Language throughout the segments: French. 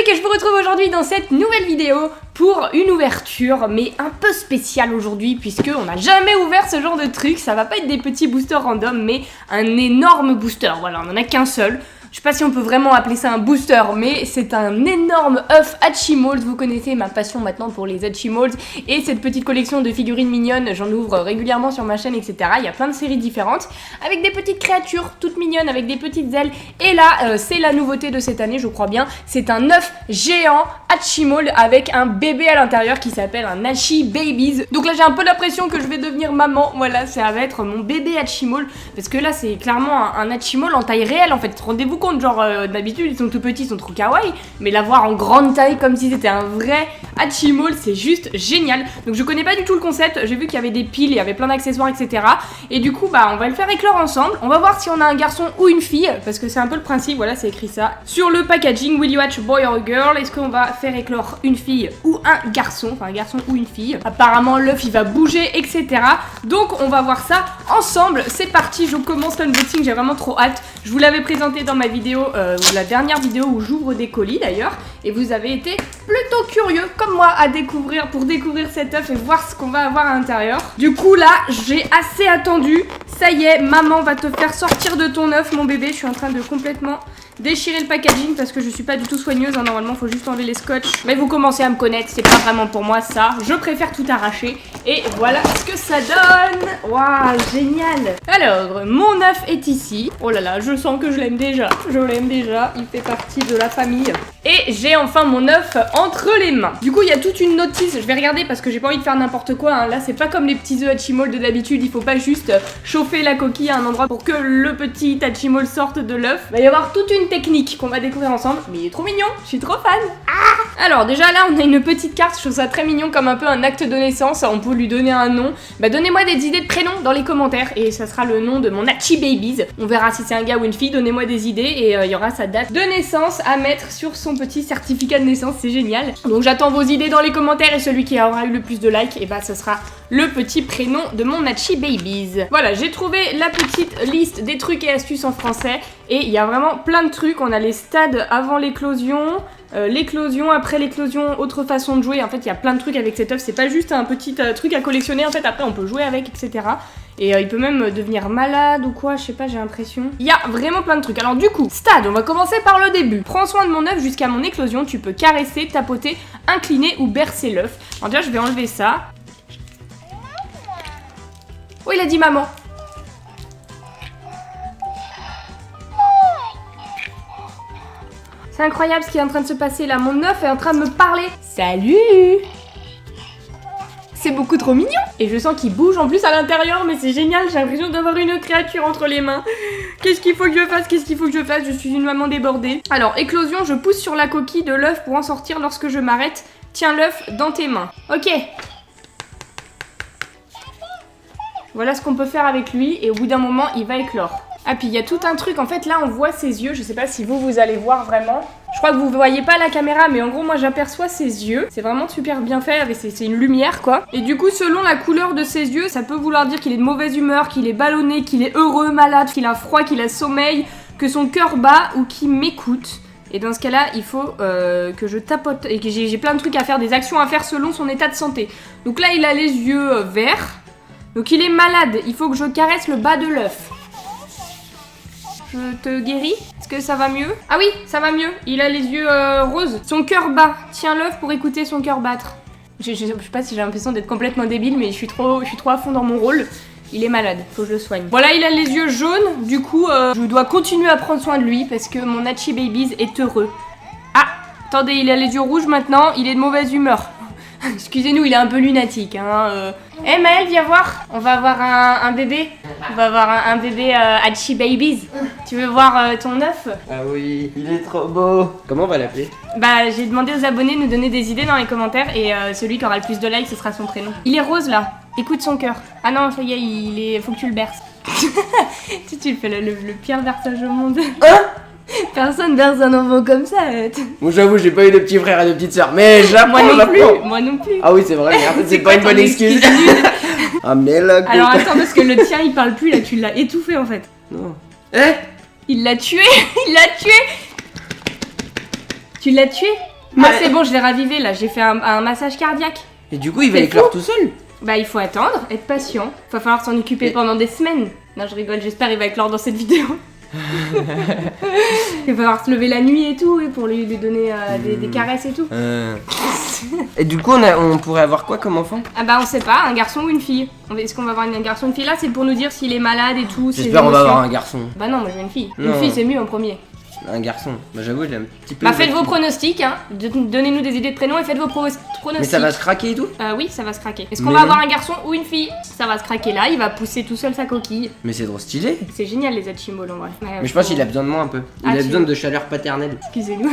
Luc et je vous retrouve aujourd'hui dans cette nouvelle vidéo pour une ouverture, mais un peu spéciale aujourd'hui puisque on n'a jamais ouvert ce genre de truc. Ça va pas être des petits boosters random, mais un énorme booster. Voilà, on en a qu'un seul. Je sais pas si on peut vraiment appeler ça un booster, mais c'est un énorme œuf Hatchimals. Vous connaissez ma passion maintenant pour les Hatchimals et cette petite collection de figurines mignonnes. J'en ouvre régulièrement sur ma chaîne, etc. Il y a plein de séries différentes avec des petites créatures toutes mignonnes avec des petites ailes. Et là, c'est la nouveauté de cette année, je crois bien. C'est un œuf géant Hatchimal avec un bébé à l'intérieur qui s'appelle un Hachi Babies. Donc là, j'ai un peu l'impression que je vais devenir maman. Voilà, ça va être mon bébé Hatchimal parce que là, c'est clairement un Hatchimal en taille réelle en fait. Rendez-vous compte, genre d'habitude ils sont tout petits, ils sont trop kawaii, mais l'avoir en grande taille comme si c'était un vrai Hatchimal, c'est juste génial. Donc je connais pas du tout le concept, j'ai vu qu'il y avait des piles, il y avait plein d'accessoires, etc. Et du coup bah on va le faire éclore ensemble. On va voir si on a un garçon ou une fille, parce que c'est un peu le principe, voilà c'est écrit ça sur le packaging. Will you hatch a boy or a girl? Est-ce qu'on va faire éclore une fille ou un garçon, enfin un garçon ou une fille? Apparemment l'œuf il va bouger, etc. Donc on va voir ça ensemble. C'est parti, je commence l'unboxing, j'ai vraiment trop hâte. Je vous l'avais présenté dans ma vidéo, la dernière vidéo où j'ouvre des colis d'ailleurs, et vous avez été plutôt curieux comme moi à découvrir, pour découvrir cet œuf et voir ce qu'on va avoir à l'intérieur. Du coup là, j'ai assez attendu. Ça y est, maman va te faire sortir de ton œuf, mon bébé. Je suis en train de complètement déchirer le packaging parce que je suis pas du tout soigneuse, hein. Normalement faut juste enlever les scotch, mais vous commencez à me connaître, c'est pas vraiment pour moi ça, je préfère tout arracher. Et voilà ce que ça donne. Waouh, génial. Alors mon œuf est ici. Oh là là, je sens que je l'aime déjà, il fait partie de la famille. Et j'ai enfin mon œuf entre les mains. Du coup il y a toute une notice, je vais regarder parce que j'ai pas envie de faire n'importe quoi, hein. Là c'est pas comme les petits œufs Hatchimal de d'habitude, il faut pas juste chauffer la coquille à un endroit pour que le petit Hatchimal sorte de l'œuf. Il va y avoir toute une technique qu'on va découvrir ensemble, mais il est trop mignon, je suis trop fan. Alors déjà là on a une petite carte, je trouve ça très mignon, comme un peu un acte de naissance, on peut lui donner un nom. Bah donnez-moi des idées de prénoms dans les commentaires et ça sera le nom de mon Hachi Babies. On verra si c'est un gars ou une fille, donnez-moi des idées et il y aura sa date de naissance à mettre sur son petit certificat de naissance, c'est génial. Donc j'attends vos idées dans les commentaires et celui qui aura eu le plus de likes, et bah ce sera le petit prénom de mon Hachi Babies. Voilà, j'ai trouvé la petite liste des trucs et astuces en français et il y a vraiment plein de trucs. On a les stades avant l'éclosion, l'éclosion, après l'éclosion, autre façon de jouer. En fait il y a plein de trucs avec cet œuf, c'est pas juste un petit truc à collectionner, en fait après on peut jouer avec, etc. Et il peut même devenir malade ou quoi, je sais pas, j'ai l'impression. Il y a vraiment plein de trucs. Alors du coup, stade, on va commencer par le début. Prends soin de mon œuf jusqu'à mon éclosion, tu peux caresser, tapoter, incliner ou bercer l'œuf. Alors déjà je vais enlever ça. Oh il a dit maman. C'est incroyable ce qui est en train de se passer là, mon œuf est en train de me parler. Salut! C'est beaucoup trop mignon. Et je sens qu'il bouge en plus à l'intérieur, mais c'est génial, j'ai l'impression d'avoir une créature entre les mains. Qu'est-ce qu'il faut que je fasse? Je suis une maman débordée. Alors, éclosion, je pousse sur la coquille de l'œuf pour en sortir lorsque je m'arrête. Tiens l'œuf dans tes mains. Ok. Voilà ce qu'on peut faire avec lui, et au bout d'un moment, il va éclore. Ah, puis il y a tout un truc, en fait là on voit ses yeux, je sais pas si vous allez voir vraiment. Je crois que vous voyez pas la caméra, mais en gros moi j'aperçois ses yeux. C'est vraiment super bien fait, c'est une lumière quoi. Et du coup selon la couleur de ses yeux, ça peut vouloir dire qu'il est de mauvaise humeur, qu'il est ballonné, qu'il est heureux, malade, qu'il a froid, qu'il a sommeil, que son cœur bat ou qu'il m'écoute. Et dans ce cas-là, il faut que je tapote et que j'ai plein de trucs à faire, des actions à faire selon son état de santé. Donc là il a les yeux verts, donc il est malade, il faut que je caresse le bas de l'œuf. Je te guéris? Est-ce que ça va mieux? Ah oui, ça va mieux. Il a les yeux roses. Son cœur bat. Tiens l'œuf pour écouter son cœur battre. Je sais pas si j'ai l'impression d'être complètement débile, mais je suis trop à fond dans mon rôle. Il est malade, faut que je le soigne. Voilà, il a les yeux jaunes. Du coup, je dois continuer à prendre soin de lui parce que mon Hachi Babies est heureux. Ah, attendez, il a les yeux rouges maintenant. Il est de mauvaise humeur. Excusez-nous, il est un peu lunatique. Hein, Eh Maëlle, viens voir. On va avoir un bébé. On va avoir un bébé Hachi Babies. Tu veux voir ton œuf? Ah oui, il est trop beau. Comment on va l'appeler? Bah j'ai demandé aux abonnés de nous donner des idées dans les commentaires et celui qui aura le plus de likes ce sera son prénom. Il est rose là. Écoute son cœur. Ah non, ça y est, faut que tu le berces. tu fais le pire berçage au monde. Hein? Personne berce un enfant comme ça. Bon, j'avoue, j'ai pas eu de petit frère et de petite soeur, mais j'apprends. Moi non plus. Ah oui, c'est vrai, mais c'est pas une bonne excuse. Ah mais la coque. Alors attends, parce que le tien il parle plus là, tu l'as étouffé en fait. Non. Eh? Il l'a tué. Il l'a tué. Tu l'as tué? Ah c'est bon, je l'ai ravivé là, j'ai fait un massage cardiaque. Et du coup, il va C'est éclore fou. tout seul. Bah il faut attendre, être patient. Va falloir s'en occuper pendant des semaines. Non je rigole, j'espère il va éclore dans cette vidéo. Il va falloir se lever la nuit et tout, et pour lui donner des caresses et tout. Et du coup, on pourrait avoir quoi comme enfant? Ah bah on sait pas, un garçon ou une fille. Est-ce qu'on va avoir un garçon ou une fille? Là c'est pour nous dire s'il est malade et tout. J'espère qu'on va avoir un garçon. Bah non, moi je veux une fille. Non. Une fille c'est mieux en premier. Un garçon. Bah j'avoue, j'ai un petit peu... Bah faites vos pronostics, hein. Donnez-nous des idées de prénoms et faites vos pronostics. Mais ça va se craquer et tout? Oui, ça va se craquer. Est-ce qu'on Mais va non. avoir un garçon ou une fille? Ça va se craquer là, il va pousser tout seul sa coquille. Mais c'est trop stylé. C'est génial les Hatchimals en vrai. Mais je pense qu'il a besoin de moi un peu. Il Ah, a tu- besoin de chaleur paternelle. Excusez-nous.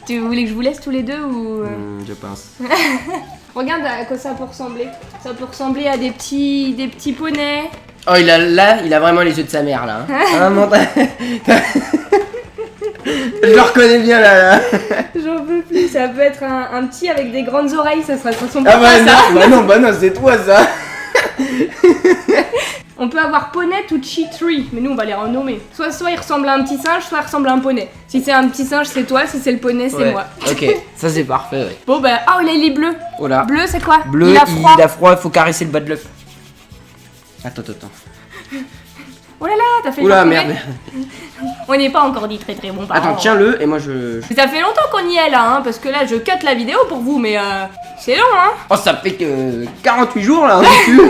Tu voulais que je vous laisse tous les deux ou... Je pense. Regarde à quoi ça peut ressembler. Ça peut ressembler à des petits poneys. Oh, il a vraiment les yeux de sa mère là. Hein. Ah, mental. Je le reconnais bien là. J'en peux plus. Ça peut être un petit avec des grandes oreilles, ça ressemble Ah pas à ça. bah non, c'est toi ça. On peut avoir poney ou Chi-Tree, mais nous on va les renommer. Soit il ressemble à un petit singe, soit il ressemble à un poney. Si c'est un petit singe, c'est toi, si c'est le poney, c'est Ouais. moi. Ok, ça c'est parfait. Ouais. Bon bah, oh il est bleu. Oh là. Bleu c'est quoi? Bleu, il a froid. il faut caresser le bas de l'œuf. Attends. Oh là là, t'as fait le Oula, temps merde. On n'est pas encore dit très bon parents. Attends, tiens-le et moi je... Ça fait longtemps qu'on y est là, hein, parce que là je cut la vidéo pour vous, mais c'est long hein. Oh, ça fait que 48 jours là, dessus.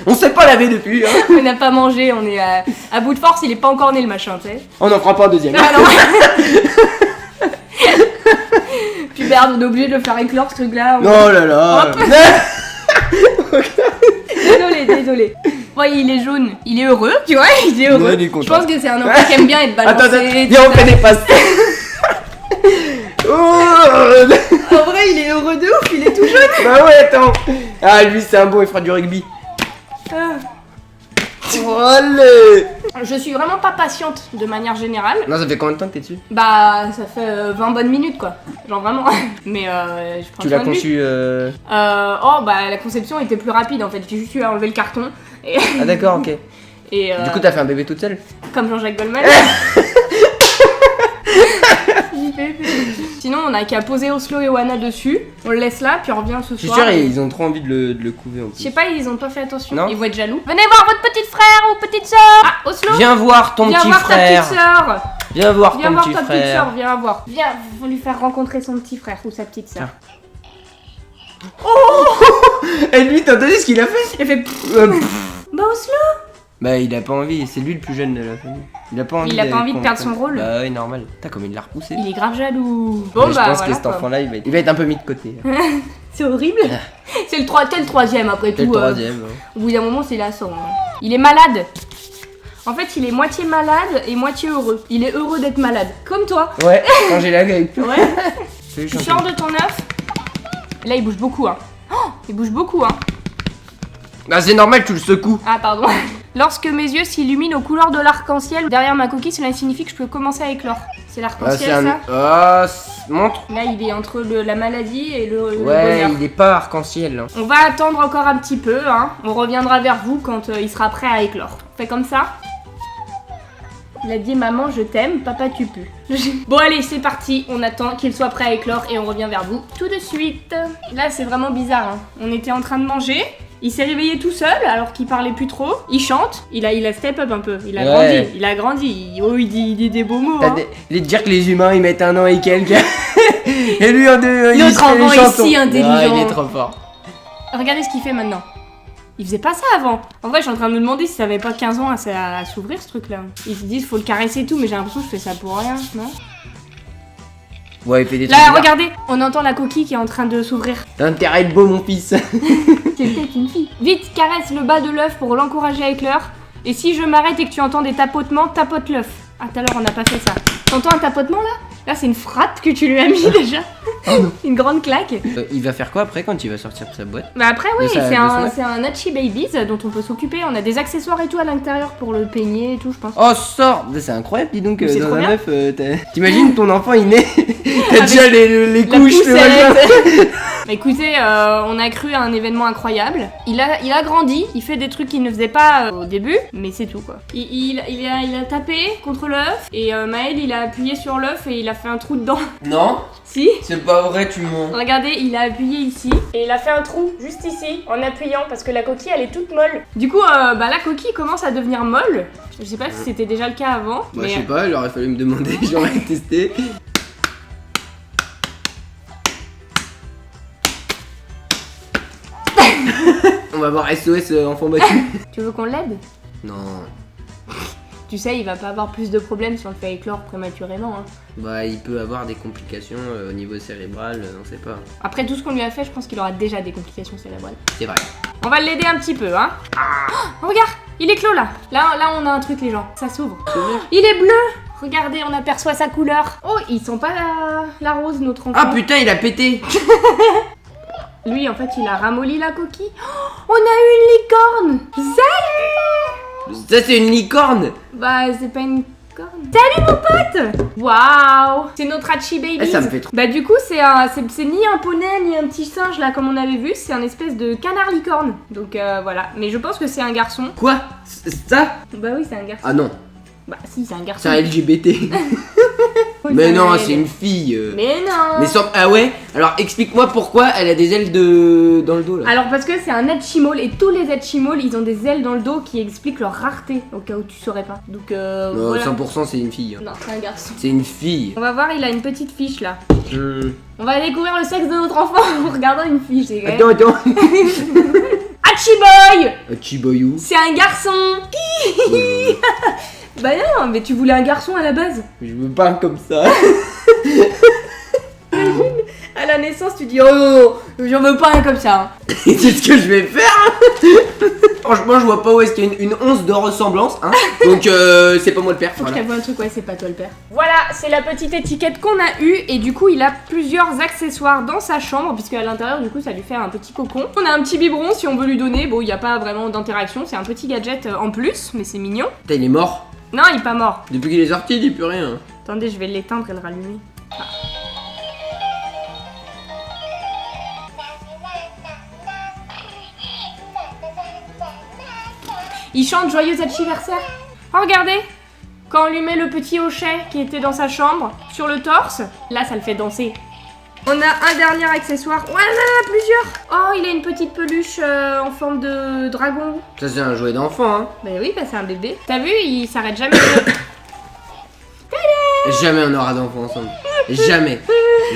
On s'est pas lavé depuis. Hein. On n'a pas mangé, on est à bout de force, il est pas encore né le machin, tu sais. On n'en fera pas un deuxième. Ah non. Puis merde, on est obligé de le faire éclore ce truc là. Oh là là. Désolé. Ouais, il est jaune, il est heureux, tu vois, il est heureux. Ouais, il est content. Je pense que c'est un enfant qui aime bien être balancé. Attends, viens on fait des passes. Oh. En vrai, il est heureux de ouf, il est tout jaune. Bah ouais, attends. Ah, lui c'est un bon, il fera du rugby. Ah. Oh, allez. Je suis vraiment pas patiente de manière générale. Non, ça fait combien de temps que t'es dessus? Bah, ça fait 20 bonnes minutes quoi. Genre vraiment. Mais je prends Tu soin l'as de lui. conçu Oh, bah la conception était plus rapide en fait. J'ai juste eu à enlever le carton. Et, Ah d'accord, ok. et Du coup t'as fait un bébé toute seule? comme Jean-Jacques Goldman. Sinon, on a qu'à poser Oslo et Wana dessus. On le laisse là, puis on revient ce Je suis soir. sûr, et- ils ont trop envie de le couver en Je plus. sais pas, ils ont pas fait attention. Non. Ils vont être jaloux. Venez voir votre petite frère ou petite soeur. Ah, Oslo. Viens voir ton Viens petit voir frère. ta petite sœur. Viens voir Viens ton voir petit ta petite frère. sœur. Viens voir. Viens, faut lui faire rencontrer son petit frère ou sa petite sœur. Et lui, t'as entendu ce qu'il a fait? Il fait. Bah Oslo. Bah il a pas envie, c'est lui le plus jeune de la famille. Il a pas envie, Il a pas envie de perdre son rôle. Bah ouais, normal. T'as comme il l'a repoussé. Il est grave jaloux. Bon Mais bah je pense voilà. que cet quoi. enfant-là, il va être un peu mis de côté. C'est horrible. C'est le troisième après C'est tout. le troisième. hein. Au bout d'un moment, c'est lassant. Hein. Il est malade. En fait, il est moitié malade et moitié heureux. Il est heureux d'être malade. Comme toi. Ouais, quand j'ai la gueule. Ouais. Salut, Tu champion. sors de ton œuf. Là, il bouge beaucoup. Hein. Oh, il bouge beaucoup. Hein. Bah c'est normal, tu le secoues. Ah, pardon. Lorsque mes yeux s'illuminent aux couleurs de l'arc-en-ciel derrière ma coquille, cela signifie que je peux commencer à éclore. C'est Ah, l'arc-en-ciel, ça. Ah, montre. Là, il est entre la maladie et le Ouais, bonheur. il est pas arc-en-ciel. hein. On va attendre encore un petit peu, hein. On reviendra vers vous quand il sera prêt à éclore. On fait comme ça. Il a dit maman je t'aime, papa tu pues. Bon allez c'est parti, on attend qu'il soit prêt à éclore et on revient vers vous tout de suite. Là c'est vraiment bizarre, hein. On était en train de manger, il s'est réveillé tout seul alors qu'il parlait plus trop. Il chante, il a step up un peu, il a Ouais. grandi, il dit des beaux mots. T'as Hein. de dire que les humains ils mettent 1 an et quelques. Et lui en deux. il Notre se fait les enfant chansons. ici, intelligent. Ah, il est trop fort. Regardez ce qu'il fait maintenant. Il faisait pas ça avant. En vrai, je suis en train de me demander si ça avait pas 15 ans à s'ouvrir ce truc là. Ils se disent faut le caresser et tout, mais j'ai l'impression que je fais ça pour rien, non? Ouais, il fait des Là, trucs. regardez, on entend la coquille qui est en train de s'ouvrir. T'as intérêt à être beau, mon fils. C'est peut-être une fille. Vite, caresse le bas de l'œuf pour l'encourager à éclore. Et si je m'arrête et que tu entends des tapotements, tapote l'œuf. Ah, tout à l'heure, on n'a pas fait ça. T'entends un tapotement là? Là, c'est une frappe que tu lui as mis déjà. Une grande claque. Il va faire quoi après quand il va sortir de sa boîte? Bah après, oui, De son c'est un Hachi Babies dont on peut s'occuper. On a des accessoires et tout à l'intérieur pour le peigner et tout, je pense. Oh, sort! C'est incroyable, dis donc, C'est dans trop un bien. œuf, t'imagines ton enfant il naît, t'as Avec déjà les La couches, le machin. poussette. Écoutez, on a cru à un événement incroyable. Il a grandi, il fait des trucs qu'il ne faisait pas au début, mais c'est tout quoi. Il a tapé contre l'œuf et Maël il a appuyé sur l'œuf et il a fait un trou dedans. Non, Si. c'est pas vrai, tu mens. Regardez, il a appuyé ici et il a fait un trou juste ici en appuyant parce que la coquille elle est toute molle. Du coup, la coquille commence à devenir molle. Je sais pas si c'était déjà le cas avant. Bah, mais je sais pas, il aurait fallu me demander, j'aurais testé. On va voir SOS enfant battu. Tu veux qu'on l'aide? Non, Tu sais, il va pas avoir plus de problèmes si on le fait éclore prématurément. Hein. bah il peut avoir des complications au niveau cérébral, on sait pas. Après tout ce qu'on lui a fait, je pense qu'il aura déjà des complications cérébrales. C'est vrai. On va l'aider un petit peu, hein. Oh, regarde, il est clos là. Là, on a un truc les gens, ça s'ouvre. Il est bleu. Regardez, on aperçoit sa couleur. Oh, il sent pas la rose, notre enfant. Ah putain, il a pété. Lui, en fait, il a ramolli la coquille. Oh, on a eu une licorne. Salut. Ça c'est une licorne. Bah, c'est pas une licorne. Salut mon pote. Waouh. C'est notre Hachi Baby. Eh, ça me fait trop. Bah du coup, c'est ni un poney ni un petit singe là comme on avait vu. C'est un espèce de canard licorne. Donc voilà. Mais je pense que c'est un garçon. Quoi? Ça? Bah oui, c'est un garçon. Ah non, Bah si, c'est un garçon. c'est un LGBT. Oui, Mais c'est non, un c'est une fille. Mais non. Mais sans... Ah ouais? Alors explique-moi pourquoi elle a des ailes dans le dos là. Alors parce que c'est un Hatchimals et tous les Hatchimals ils ont des ailes dans le dos qui expliquent leur rareté au cas où tu saurais pas. Donc Non, voilà. 100% c'est une fille. Non, c'est un garçon. C'est une fille. On va voir, il a une petite fiche là. Hmm. On va découvrir le sexe de notre enfant en regardant une fiche. C'est Attends. Hachiboy. Chiboyou. C'est un garçon. Bah non, mais tu voulais un garçon à la base. Je veux pas comme ça. À la naissance, tu dis oh, j'en veux pas un comme ça. C'est ce que je vais faire. Franchement, je vois pas où est-ce qu'il y a une once de ressemblance. Hein. Donc c'est pas moi le père. Faut que je Voilà. t'avoue un truc, ouais, c'est pas toi le père. Voilà, c'est la petite étiquette qu'on a eue et du coup, il a plusieurs accessoires dans sa chambre puisque à l'intérieur, du coup, ça lui fait un petit cocon. On a un petit biberon si on veut lui donner. Bon, il y a pas vraiment d'interaction, c'est un petit gadget en plus, mais c'est mignon. Putain, il est mort. Non, il est pas mort. Depuis qu'il est sorti, il dit plus rien. Attendez, je vais l'éteindre et le rallumer. Ah. Il chante joyeux anniversaire. Oh, regardez. Quand on lui met le petit hochet qui était dans sa chambre sur le torse, là ça le fait danser. On a un dernier accessoire. Ouais, là, plusieurs. Oh, il a une petite peluche en forme de dragon. Ça c'est un jouet d'enfant. Hein. Bah oui, bah c'est un bébé. T'as vu, il s'arrête jamais. Jamais on aura d'enfant ensemble. Jamais.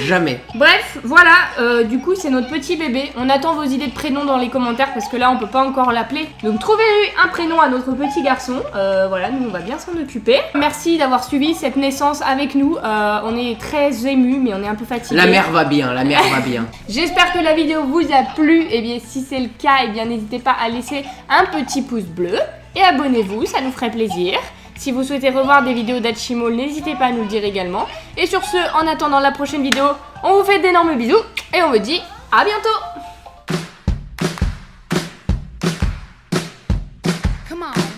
Jamais. Bref, voilà, du coup c'est notre petit bébé. On attend vos idées de prénoms dans les commentaires parce que là on peut pas encore l'appeler. Donc trouvez-lui un prénom à notre petit garçon. Voilà, nous on va bien s'en occuper. Merci d'avoir suivi cette naissance avec nous. On est très émus mais on est un peu fatigués. La mère va bien, la mère va bien. J'espère que la vidéo vous a plu. Et bien si c'est le cas, et bien n'hésitez pas à laisser un petit pouce bleu. Et abonnez-vous, ça nous ferait plaisir. Si vous souhaitez revoir des vidéos d'Hachimal, n'hésitez pas à nous le dire également. Et sur ce, en attendant la prochaine vidéo, on vous fait d'énormes bisous et on vous dit à bientôt. Come on.